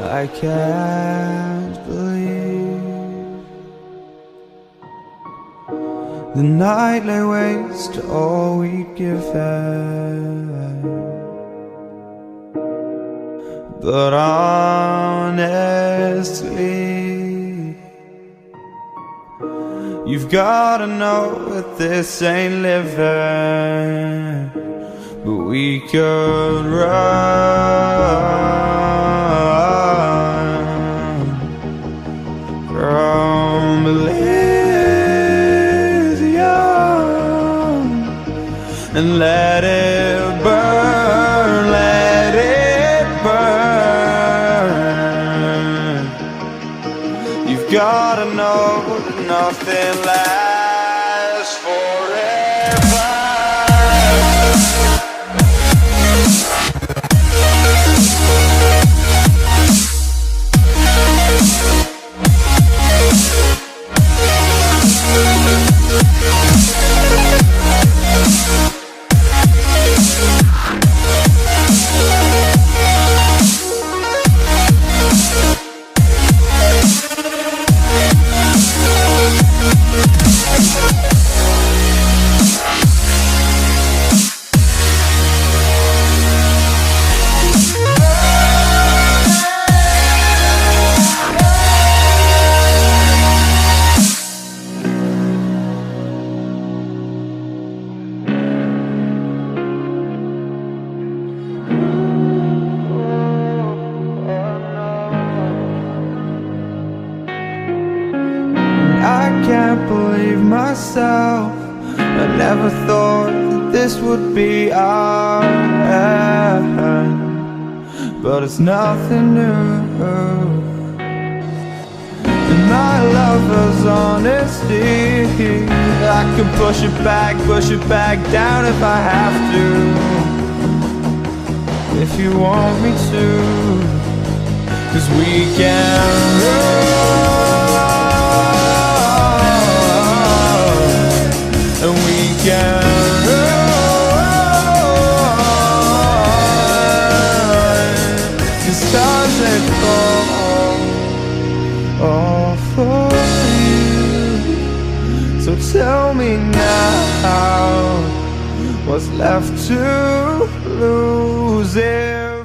I can't believe the night lay waste to all we'd given. But honestly, you've gotta know that this ain't living, but we could run from Elysium and let it burn, let it burn. You've gotta know that nothing lasts forever. I can't believe myself. I never thought that this would be our end, but it's nothing new. And my lover's honesty, I can push it back down if I have to. If you want me to, 'cause we can run, and we can run. 'Cause stars they fall all for you. So tell me now, what's left to lose if